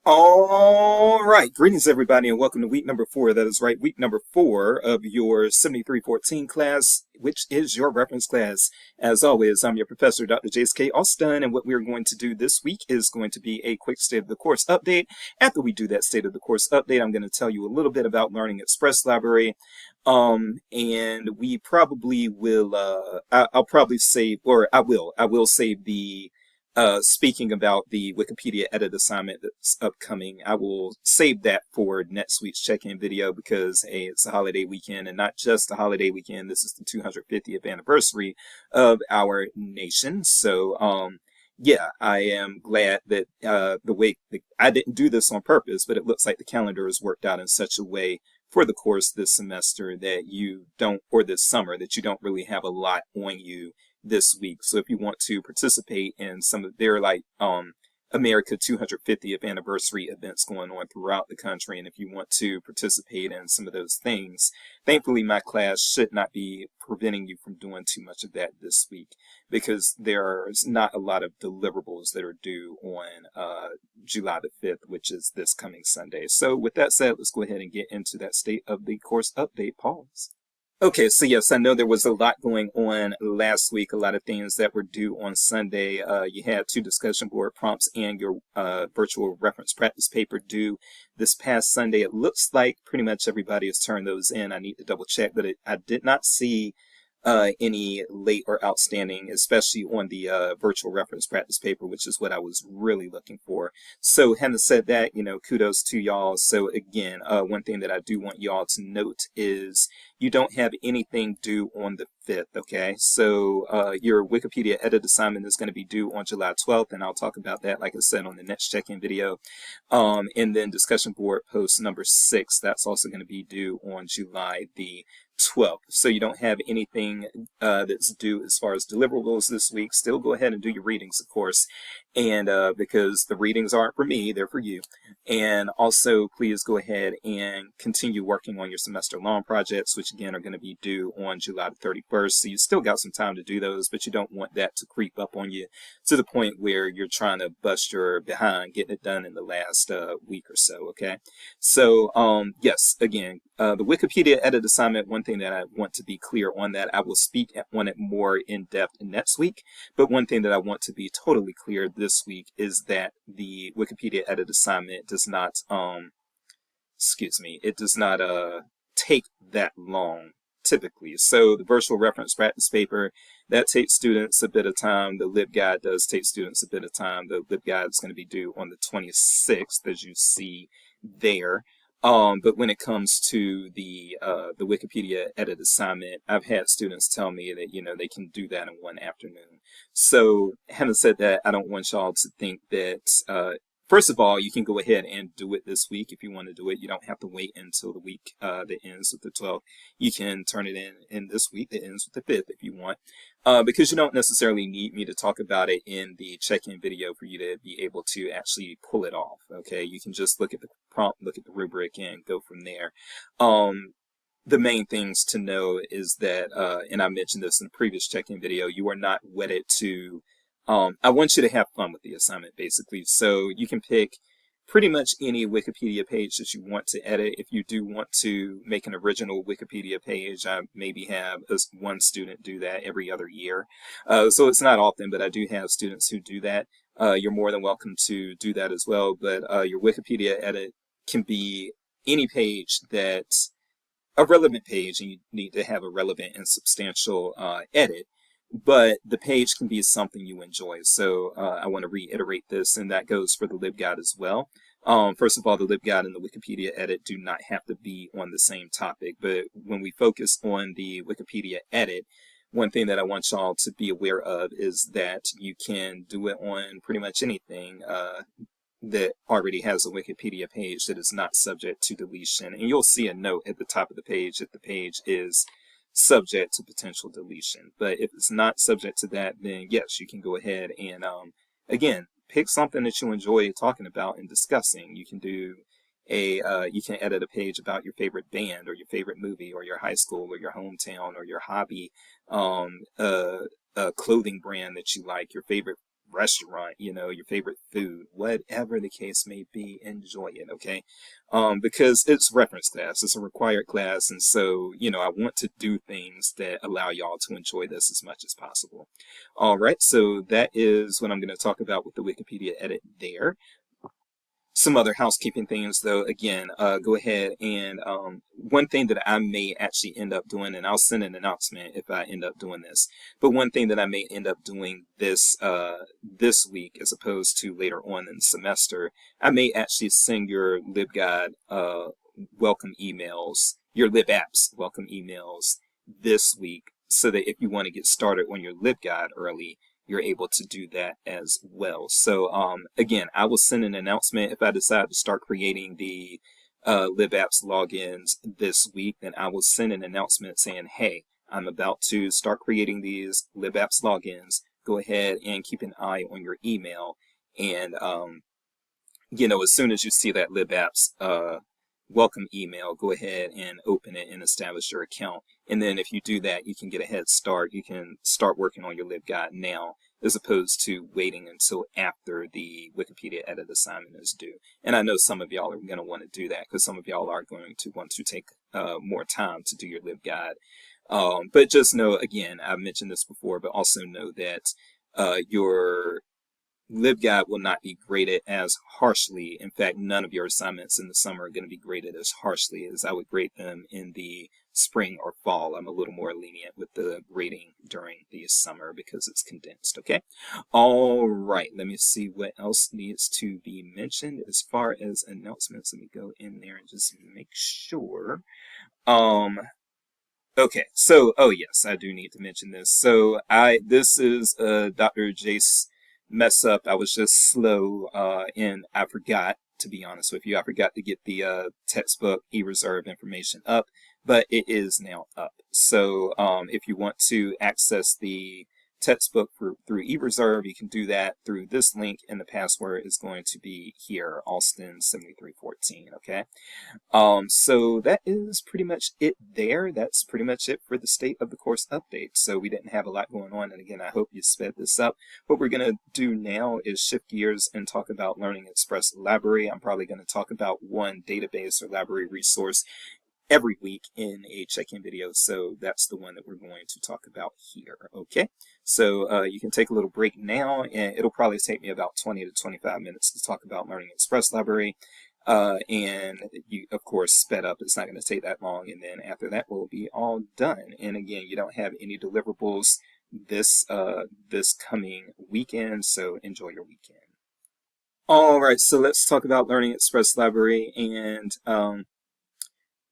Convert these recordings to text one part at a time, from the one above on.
All right. Greetings, everybody, and welcome to week number four. That is right, week number four of your 7314 class, which is your reference class. As always, I'm your professor, Dr. J.S.K. Austin, and what we're going to do this week is going to be a quick state of the course update. After we do that state of the course update, I'm going to tell you a little bit about Learning Express Library. And we probably will, I'll probably save, or I will save the speaking about the Wikipedia edit assignment that's upcoming. I will save that for next week's check-in video because it's a holiday weekend, and not just a holiday weekend. This is the 250th anniversary of our nation. Yeah, I am glad that I didn't do this on purpose, but it looks like the calendar is worked out in such a way for the course this semester that you don't, or this summer, that you don't really have a lot on you this week. So if you want to participate in some of their America 250th anniversary events going on throughout the country, and if you want to participate in some of those things, thankfully my class should not be preventing you from doing too much of that this week because there's not a lot of deliverables that are due on July the 5th, which is this coming Sunday. So with that said, let's go ahead and get into that state of the course update. Pause. Okay, so yes, I know there was a lot going on last week, a lot of things that were due on Sunday. You had two discussion board prompts and your virtual reference practice paper due this past Sunday. It looks like pretty much everybody has turned those in. I need to double check, but I did not see any late or outstanding, especially on the virtual reference practice paper, which is what I was really looking for. So having said that, kudos to y'all. So again, one thing that I do want y'all to note is you don't have anything due on the 5th, okay? So your Wikipedia edit assignment is going to be due on July 12th, and I'll talk about that, like I said, on the next check-in video. And then discussion board post number 6, that's also going to be due on July the 12th. So you don't have anything that's due as far as deliverables this week. Still go ahead and do your readings, of course. And because the readings aren't for me, they're for you. And also, please go ahead and continue working on your semester long projects, which again are going to be due on July the 31st. So you still got some time to do those, but you don't want that to creep up on you to the point where you're trying to bust your behind getting it done in the last week or so, okay? So, yes, again, the Wikipedia edit assignment, one thing that I want to be clear on that, I will speak on it more in depth next week, but one thing that I want to be totally clear this week is that the Wikipedia edit assignment does not, it does not take that long typically. So the virtual reference practice paper, that takes students a bit of time. The LibGuide does take students a bit of time. The LibGuide is going to be due on the 26th, as you see there. But when it comes to the Wikipedia edit assignment, I've had students tell me that they can do that in one afternoon. So having said that, I don't want y'all to think that first of all, you can go ahead and do it this week if you want to do it. You don't have to wait until the week that ends with the 12th. You can turn it in this week that ends with the 5th if you want. Because you don't necessarily need me to talk about it in the check-in video for you to be able to actually pull it off, okay? You can just look at the prompt, look at the rubric, and go from there. The main things to know is that, and I mentioned this in the previous check-in video, you are not wedded to I want you to have fun with the assignment, basically. So you can pick pretty much any Wikipedia page that you want to edit. If you do want to make an original Wikipedia page, I maybe have one student do that every other year. So it's not often, but I do have students who do that. You're more than welcome to do that as well. But your Wikipedia edit can be any page that's a relevant page, and you need to have a relevant and substantial edit. But the page can be something you enjoy. So I want to reiterate this, and that goes for the LibGuide as well. First of all, the LibGuide and the Wikipedia edit do not have to be on the same topic. But when we focus on the Wikipedia edit, one thing that I want y'all to be aware of is that you can do it on pretty much anything that already has a Wikipedia page that is not subject to deletion. And you'll see a note at the top of the page if the page is subject to potential deletion. But if it's not subject to that, then yes, you can go ahead and, again, pick something that you enjoy talking about and discussing. You can do you can edit a page about your favorite band or your favorite movie or your high school or your hometown or your hobby, a clothing brand that you like, your favorite restaurant, you know, your favorite food, whatever the case may be, enjoy it, okay? Because it's reference class, it's a required class, and so, you know, I want to do things that allow y'all to enjoy this as much as possible. All right, so that is what I'm going to talk about with the Wikipedia edit there. Some other housekeeping things, though, again, go ahead and one thing that I may actually end up doing, and I'll send an announcement if I end up doing this, but one thing that I may end up doing this week as opposed to later on in the semester, I may actually send your LibGuide welcome emails, your LibApps welcome emails this week, so that if you want to get started on your LibGuide early, you're able to do that as well. So again, I will send an announcement if I decide to start creating the LibApps logins this week. Then I will send an announcement saying, hey, I'm about to start creating these LibApps logins. Go ahead and keep an eye on your email. And you know, as soon as you see that LibApps welcome email, go ahead and open it and establish your account. And then if you do that, you can get a head start. You can start working on your LibGuide now, as opposed to waiting until after the Wikipedia edit assignment is due. And I know some of y'all are going to want to do that because some of y'all are going to want to take more time to do your LibGuide. But just know, again, I've mentioned this before, but also know that your LibGuide will not be graded as harshly. In fact, none of your assignments in the summer are going to be graded as harshly as I would grade them in the spring or fall. I'm a little more lenient with the grading during the summer because it's condensed, okay? All right, let me see what else needs to be mentioned as far as announcements. Let me go in there and just make sure. Okay, so, oh yes, I do need to mention this. So this is Dr. Jace mess up. I was just slow, and I forgot, to be honest with you, I forgot to get the textbook e-reserve information up, but it is now up. So if you want to access the textbook through e-reserve, you can do that through this link, and the password is going to be here, Alston7314, okay? So that is pretty much it there. That's pretty much it for the state of the course update. So we didn't have a lot going on, and again, I hope you sped this up. What we're going to do now is shift gears and talk about Learning Express Library. I'm probably going to talk about one database or library resource every week in a check-in video, so that's the one that we're going to talk about here, okay? So you can take a little break now, and it'll probably take me about 20 to 25 minutes to talk about Learning Express Library. And you, of course, sped up. It's not going to take that long, and then after that, we'll be all done. And again, you don't have any deliverables this coming weekend, so enjoy your weekend. All right, so let's talk about Learning Express Library, and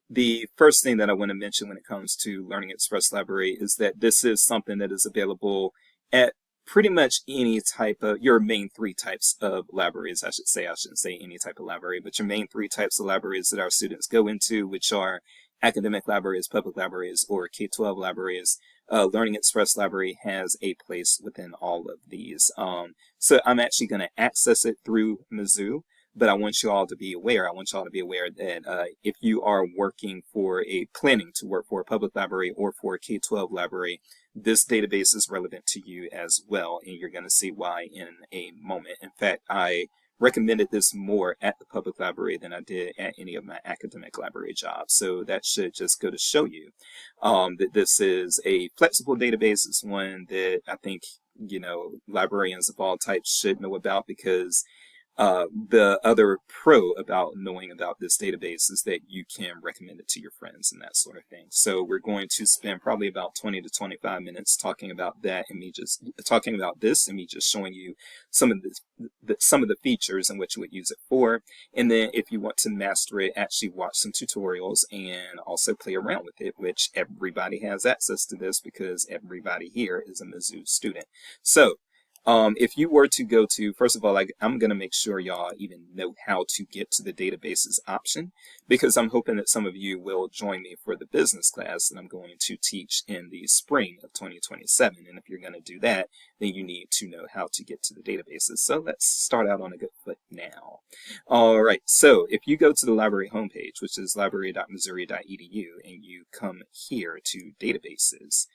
the first thing that I want to mention when it comes to Learning Express Library is that this is something that is available at pretty much any type of, your main three types of libraries, I should say. I shouldn't say any type of library, but your main three types of libraries that our students go into, which are academic libraries, public libraries, or K-12 libraries. Learning Express Library has a place within all of these. So I'm actually going to access it through Mizzou. But I want you all to be aware. I want you all to be aware that if you are planning to work for a public library or for a K-12 library, this database is relevant to you as well, and you're going to see why in a moment. In fact, I recommended this more at the public library than I did at any of my academic library jobs. So that should just go to show you that this is a flexible database. It's one that I think, you know, librarians of all types should know about, because the other pro about knowing about this database is that you can recommend it to your friends and that sort of thing. So we're going to spend probably about 20 to 25 minutes talking about that, and me just talking about this, and me just showing you some of the features and what you would use it for. And then if you want to master it, actually watch some tutorials and also play around with it, which everybody has access to this because everybody here is a Mizzou student. So if you were to go to, first of all, I'm going to make sure y'all even know how to get to the databases option, because I'm hoping that some of you will join me for the business class that I'm going to teach in the spring of 2027. And if you're going to do that, then you need to know how to get to the databases. So let's start out on a good foot now. All right, so if you go to the library homepage, which is library.missouri.edu, and you come here to databases,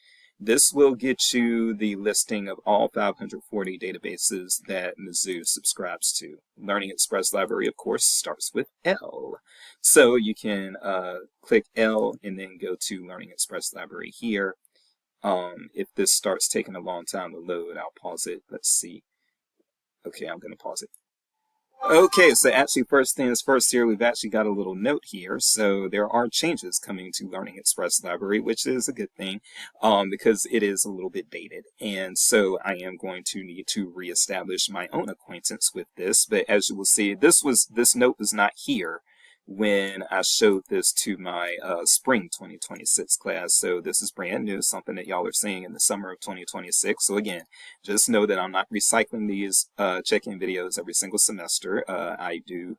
This will get you the listing of all 540 databases that Mizzou subscribes to. Learning Express Library, of course, starts with L. So you can click L and then go to Learning Express Library here. If this starts taking a long time to load, I'll pause it. Let's see. Okay, I'm going to pause it. Okay, so actually first things first here, we've actually got a little note here. So there are changes coming to Learning Express Library, which is a good thing because it is a little bit dated. And so I am going to need to reestablish my own acquaintance with this. But as you will see, this note was not here when I showed this to my spring 2026 class. So this is brand new, something that y'all are seeing in the summer of 2026. So again, just know that I'm not recycling these check-in videos every single semester. I do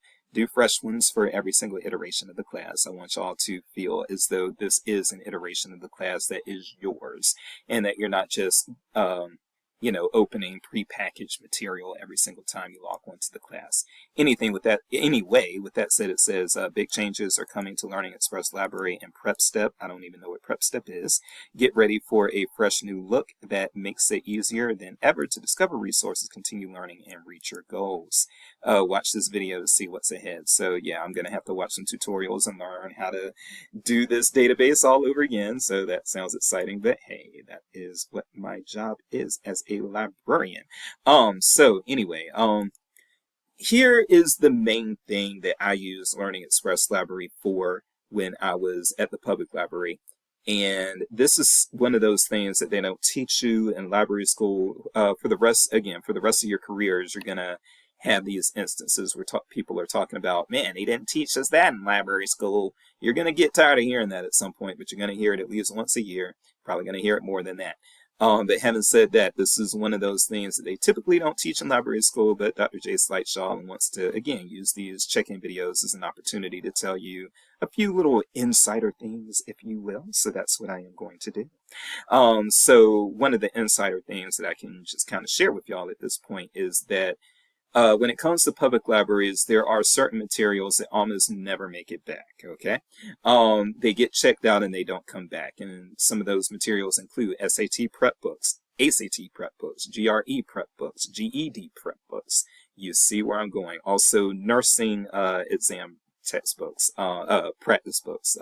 fresh ones for every single iteration of the class. I want y'all to feel as though this is an iteration of the class that is yours and that you're not just opening prepackaged material every single time you log onto the class. Anyway, with that said, it says big changes are coming to Learning Express Library and Prep Step. I don't even know what Prep Step is. Get ready for a fresh new look that makes it easier than ever to discover resources, continue learning, and reach your goals. Watch this video to see what's ahead. So yeah, I'm going to have to watch some tutorials and learn how to do this database all over again. So that sounds exciting, but hey, that is what my job is as a librarian. So anyway, here is the main thing that I use Learning Express Library for when I was at the public library. And this is one of those things that they don't teach you in library school. For the rest of your careers, you're going to have these instances where people are talking about, man, they didn't teach us that in library school. You're going to get tired of hearing that at some point, but you're going to hear it at least once a year. Probably going to hear it more than that. But having said that, this is one of those things that they typically don't teach in library school, but Dr. J. Slightshaw wants to, again, use these check-in videos as an opportunity to tell you a few little insider things, if you will. So that's what I am going to do. So one of the insider things that I can just kind of share with y'all at this point is that when it comes to public libraries, there are certain materials that almost never make it back, okay? They get checked out and they don't come back. And some of those materials include SAT prep books, ACT prep books, GRE prep books, GED prep books. You see where I'm going. Also, nursing exam textbooks, practice books.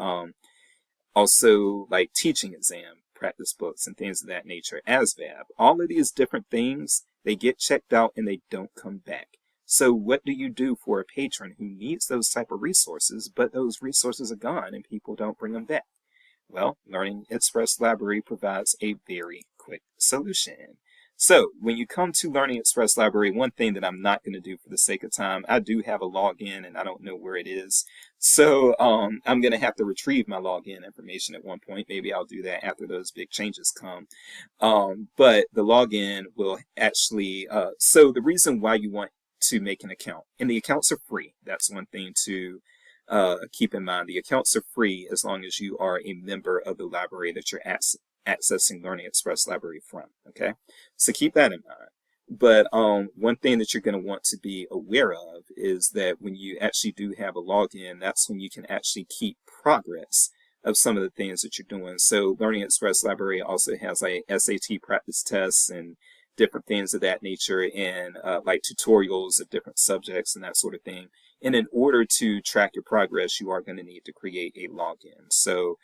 Also, like teaching exam practice books and things of that nature, ASVAB. All of these different things, they get checked out and they don't come back. So what do you do for a patron who needs those type of resources, but those resources are gone and people don't bring them back? Well, Learning Express Library provides a very quick solution. So when you come to Learning Express Library, one thing that I'm not going to do for the sake of time, I do have a login and I don't know where it is. So I'm going to have to retrieve my login information at one point. Maybe I'll do that after those big changes come. But the login will actually, so the reason why you want to make an account, and the accounts are free. That's one thing to keep in mind. The accounts are free as long as you are a member of the library that you're accessing Learning Express Library from, okay? So keep that in mind. But one thing that you're going to want to be aware of is that when you actually do have a login, that's when you can actually keep progress of some of the things that you're doing. So Learning Express Library also has like SAT practice tests and different things of that nature, and like tutorials of different subjects and that sort of thing. And in order to track your progress, you are going to need to create a login. So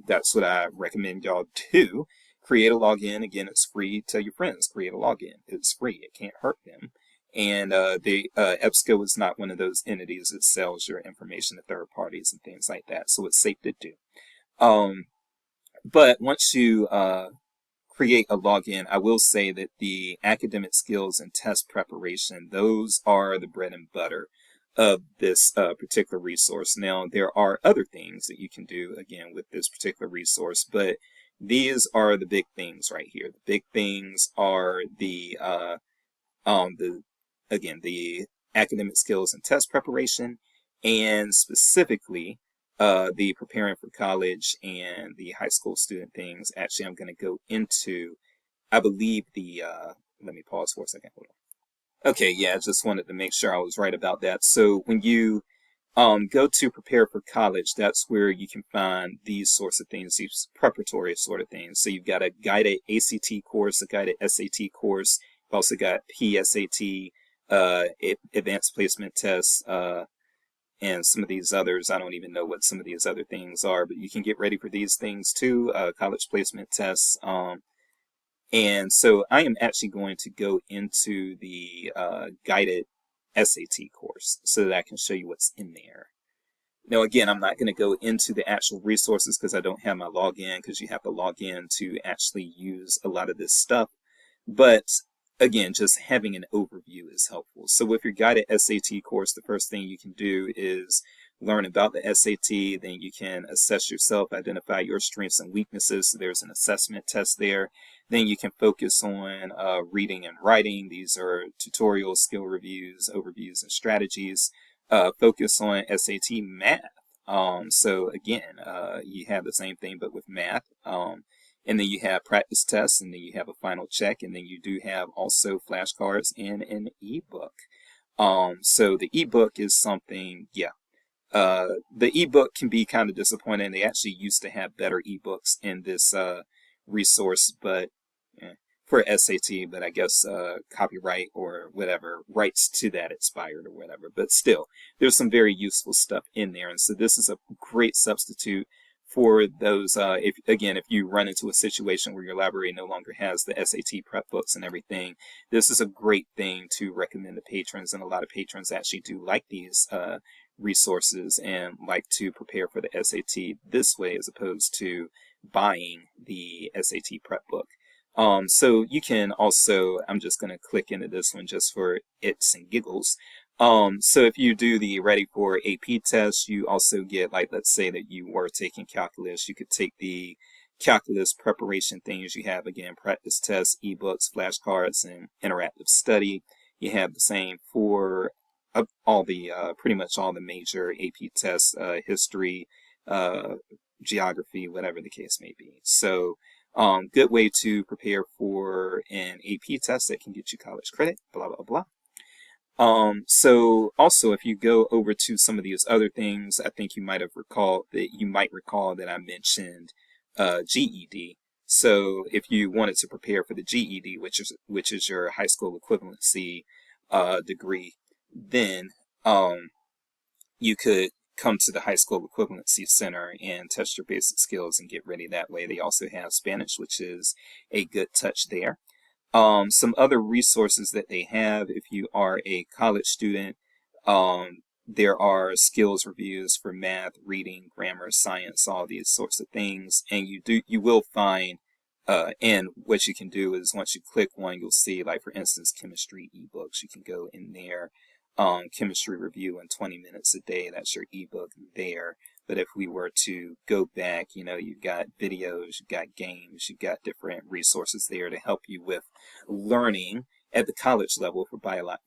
that's what I recommend y'all do. Create a login. Again, it's free. Tell your friends, create a login. It's free. It can't hurt them. And EBSCO is not one of those entities that sells your information to third parties and things like that. So it's safe to do. But once you create a login, I will say that the academic skills and test preparation, those are the bread and butter of this particular resource. Now, there are other things that you can do, again, with this particular resource, but these are the big things right here. The big things are the academic skills and test preparation, and specifically the preparing for college and the high school student things. Actually, I'm going to go into, I believe let me pause for a second. Hold on. Okay, yeah, I just wanted to make sure I was right about that. So when you go to Prepare for College. That's where you can find these sorts of things, these preparatory sort of things. So you've got a guided ACT course, a guided SAT course. You've also got PSAT, advanced placement tests, and some of these others. I don't even know what some of these other things are, but you can get ready for these things too, college placement tests. And so I am actually going to go into the guided SAT course so that I can show you what's in there. Now, again, I'm not going to go into the actual resources because I don't have my login, because you have to log in to actually use a lot of this stuff. But again, just having an overview is helpful. So with your guided SAT course, the first thing you can do is learn about the SAT. Then you can assess yourself, identify your strengths and weaknesses. So there's an assessment test there. Then you can focus on reading and writing. These are tutorials, skill reviews, overviews, and strategies. Focus on SAT math. So again, you have the same thing, but with math. And then you have practice tests, and then you have a final check, and then you do have also flashcards and an ebook. So the ebook is something, yeah. The ebook can be kind of disappointing. They actually used to have better ebooks in this resource, but for SAT, but I guess copyright or whatever rights to that expired or whatever. But still, there's some very useful stuff in there, and so this is a great substitute for those. If you run into a situation where your library no longer has the SAT prep books and everything, this is a great thing to recommend to patrons, and a lot of patrons actually do like these resources and like to prepare for the SAT this way as opposed to buying the SAT prep book. So you can also, I'm just going to click into this one just for its and giggles. So if you do the Ready for AP test, you also get, like, let's say that you were taking calculus, you could take the calculus preparation things. You have, again, practice tests, ebooks, flashcards, and interactive study. You have the same for all the, pretty much all the major AP tests, history, geography, whatever the case may be. So, good way to prepare for an AP test that can get you college credit, blah, blah, blah. So also, if you go over to some of these other things, I think you might recall that I mentioned GED. So if you wanted to prepare for the GED, which is your high school equivalency degree, then you could come to the High School Equivalency Center and test your basic skills and get ready that way. They also have Spanish, which is a good touch there. Some other resources that they have if you are a college student, there are skills reviews for math, reading, grammar, science, all these sorts of things, and you will find, and what you can do is once you click one, you'll see, like, for instance, chemistry ebooks. You can go in there. Chemistry review in 20 minutes a day. That's your ebook there. But if we were to go back, you've got videos, you've got games, you've got different resources there to help you with learning at the college level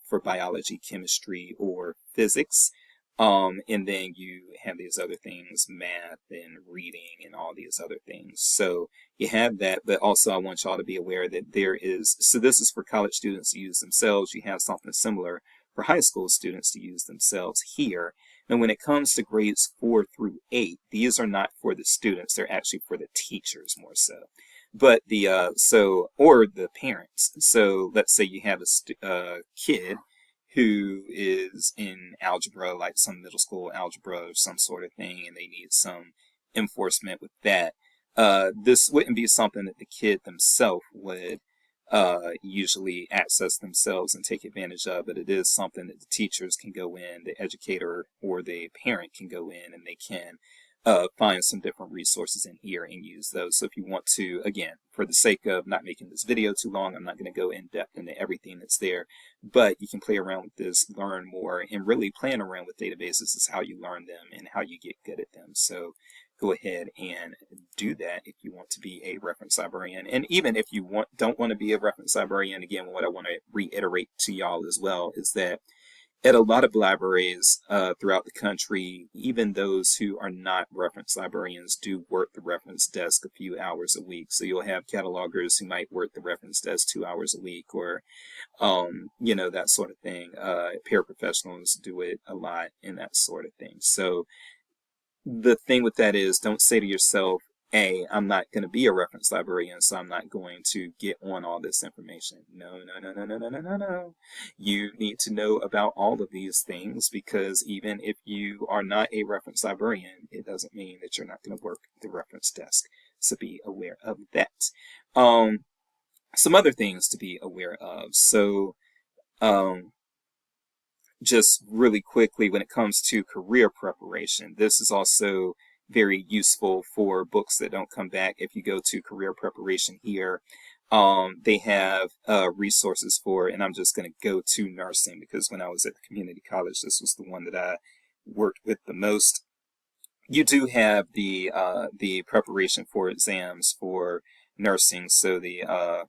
for biology, chemistry, or physics. And then you have these other things, math and reading and all these other things. So you have that, but also I want y'all to be aware that so this is for college students to use themselves. You have something similar for high school students to use themselves here. Now, when it comes to grades 4 through 8, these are not for the students. They're actually for the teachers more so. But or the parents. So let's say you have a kid who is in algebra, like some middle school algebra or some sort of thing, and they need some enforcement with that. This wouldn't be something that the kid themselves would usually access themselves and take advantage of, but it is something that the teachers can go in, the educator or the parent can go in, and they can find some different resources in here and use those. So if you want to, again, for the sake of not making this video too long, I'm not going to go in depth into everything that's there, but you can play around with this, learn more, and really playing around with databases is how you learn them and how you get good at them. So go ahead and do that if you want to be a reference librarian. And even if you don't want to be a reference librarian, again, what I want to reiterate to y'all as well is that At a lot of libraries throughout the country, even those who are not reference librarians do work the reference desk a few hours a week. So you'll have catalogers who might work the reference desk 2 hours a week, or that sort of thing. Paraprofessionals do it a lot and that sort of thing. So the thing with that is, don't say to yourself, I'm not going to be a reference librarian, so I'm not going to get on all this information. No, no, no, no, no, no, no, no, no. You need to know about all of these things, because even if you are not a reference librarian, it doesn't mean that you're not going to work the reference desk. So be aware of that. Some other things to be aware of. So, just really quickly, when it comes to career preparation, this is also very useful for books that don't come back. If you go to career preparation here, they have resources for, and I'm just going to go to nursing, because when I was at the community college, this was the one that I worked with the most. You do have the preparation for exams for nursing, so the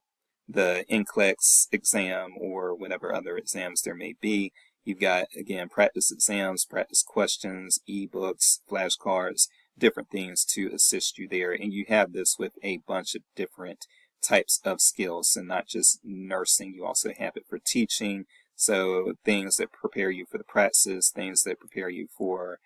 NCLEX exam or whatever other exams there may be. You've got, again, practice exams, practice questions, ebooks, flashcards, different things to assist you there. And you have this with a bunch of different types of skills, and not just nursing. You also have it for teaching. So things that prepare you for the practices, things that prepare you for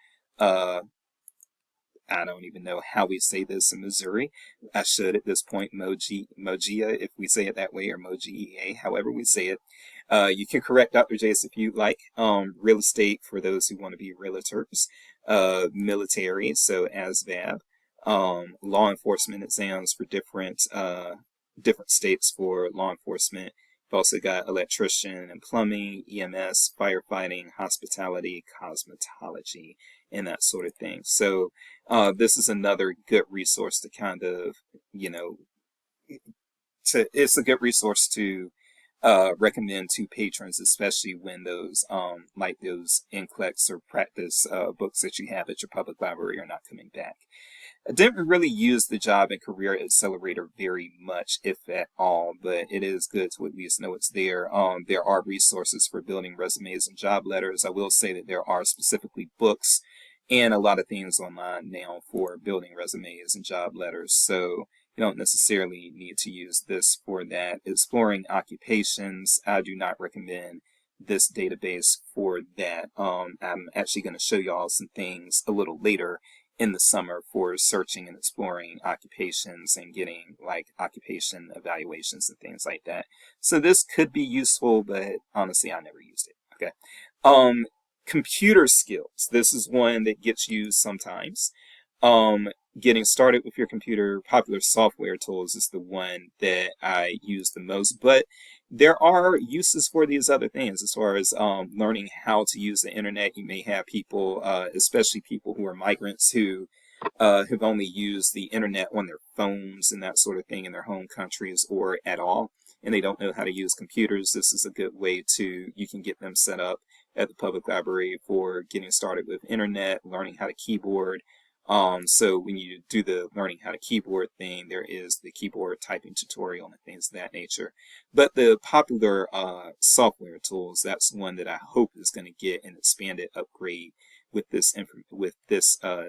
I don't even know how we say this in Missouri. I should at this point, Mogia, if we say it that way, or Mogia, however we say it. You can correct Dr. Jace if you like. Real estate for those who want to be realtors. Military, so ASVAB. Law enforcement exams for different states for law enforcement. We've also got electrician and plumbing, EMS, firefighting, hospitality, cosmetology, and that sort of thing. So this is another good resource to kind of, it's a good resource to recommend to patrons, especially when those like those NCLEX or practice books that you have at your public library are not coming back. I didn't really use the Job and Career Accelerator very much, if at all, but it is good to at least know it's there. There are resources for building resumes and job letters. I will say that there are specifically books and a lot of things online now for building resumes and job letters. So you don't necessarily need to use this for that. Exploring occupations, I do not recommend this database for that. I'm actually going to show y'all some things a little later in the summer for searching and exploring occupations and getting like occupation evaluations and things like that. So this could be useful, but honestly, I never used it. Okay. Computer skills. This is one that gets used sometimes. Getting started with your computer, popular software tools is the one that I use the most, but there are uses for these other things as far as learning how to use the internet. You may have people, especially people who are migrants, who have only used the internet on their phones and that sort of thing in their home countries or at all, and they don't know how to use computers. This is a good way you can get them set up at the public library for getting started with internet, learning how to keyboard. So when you do the learning how to keyboard thing, there is the keyboard typing tutorial and things of that nature. But the popular software tools, that's one that I hope is going to get an expanded upgrade with this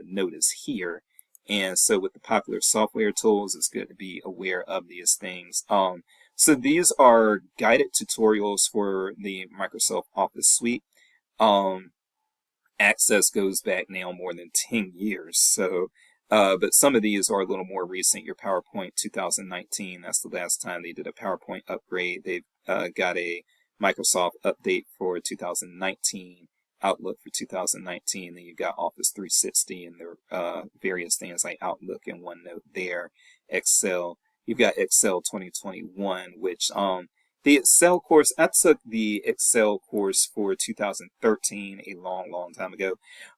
notice here. And so with the popular software tools, it's good to be aware of these things. So these are guided tutorials for the Microsoft Office suite. Access goes back now more than 10 years. So, but some of these are a little more recent. Your PowerPoint 2019, that's the last time they did a PowerPoint upgrade. They've got a Microsoft update for 2019, Outlook for 2019. Then you've got Office 360 and their various things like Outlook and OneNote there. Excel. You've got Excel 2021, which the Excel course, I took the Excel course for 2013, a long, long time ago.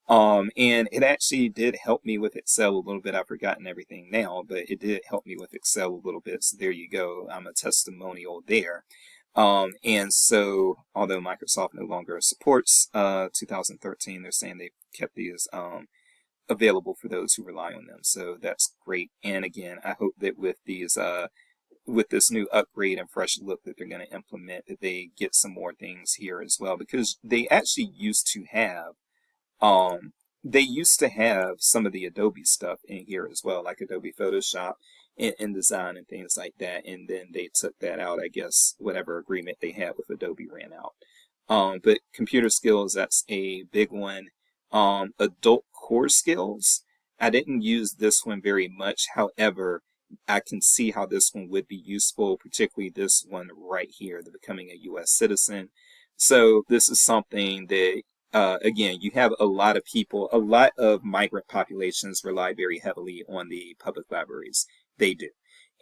And it actually did help me with Excel a little bit. I've forgotten everything now, but it did help me with Excel a little bit. So there you go. I'm a testimonial there. And so, although Microsoft no longer supports 2013, they're saying they've kept these available for those who rely on them. So that's great. And again, I hope that with these with this new upgrade and fresh look that they're going to implement, that they get some more things here as well, because they actually used to have um, some of the Adobe stuff in here as well, like Adobe Photoshop and InDesign and things like that. And then they took that out, I guess, whatever agreement they had with Adobe ran out. But computer skills, that's a big one. Adult core skills, I didn't use this one very much. However, I can see how this one would be useful, particularly this one right here, the becoming a U.S. citizen. So this is something that, again, you have a lot of people, a lot of migrant populations rely very heavily on the public libraries. They do.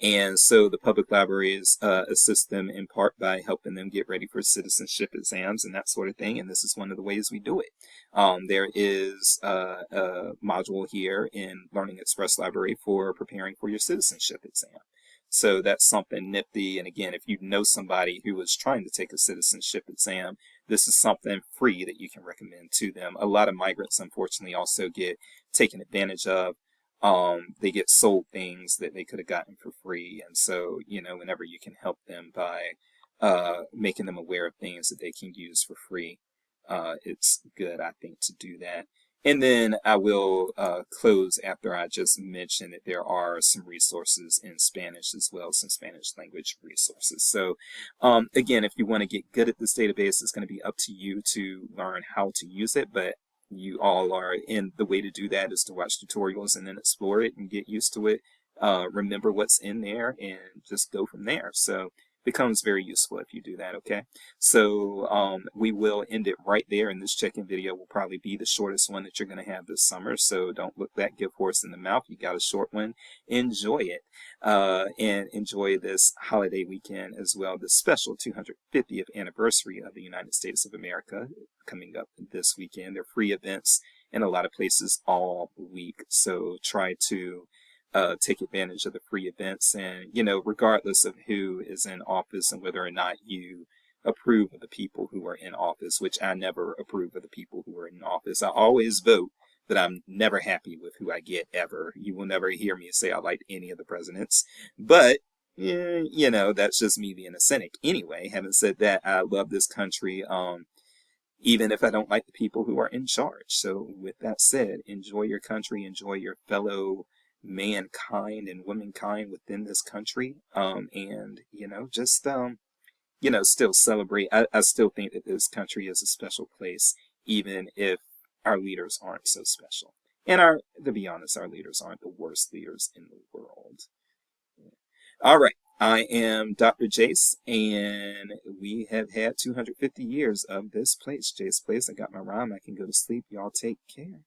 And so the public libraries assist them in part by helping them get ready for citizenship exams and that sort of thing. And this is one of the ways we do it. There is a module here in Learning Express Library for preparing for your citizenship exam. So that's something nifty. And again, if you know somebody who is trying to take a citizenship exam, this is something free that you can recommend to them. A lot of migrants, unfortunately, also get taken advantage of. They get sold things that they could have gotten for free. And so, whenever you can help them by making them aware of things that they can use for free, it's good, I think, to do that. And then I will close after I just mentioned that there are some resources in Spanish as well, some Spanish language resources. So again, if you want to get good at this database, it's going to be up to you to learn how to use it, but you all are, and the way to do that is to watch tutorials and then explore it and get used to it. Remember what's in there and just go from there. So becomes very useful if you do that, okay? So we will end it right there, and this check-in video will probably be the shortest one that you're going to have this summer, so don't look that gift horse in the mouth. You got a short one. Enjoy it, and enjoy this holiday weekend as well, the special 250th anniversary of the United States of America coming up this weekend. There are free events in a lot of places all week, so try to take advantage of the free events. And, regardless of who is in office and whether or not you approve of the people who are in office, which I never approve of the people who are in office. I always vote, but I'm never happy with who I get ever. You will never hear me say I liked any of the presidents, but that's just me being a cynic. Anyway, having said that, I love this country, even if I don't like the people who are in charge. So with that said, enjoy your country, enjoy your fellow mankind and womankind within this country, and just still celebrate. I still think that this country is a special place, even if our leaders aren't so special. And to be honest, our leaders aren't the worst leaders in the world. All right, I am Dr. Jace, and we have had 250 years of this place, Jace Place. I got my rhyme. I can go to sleep. Y'all take care.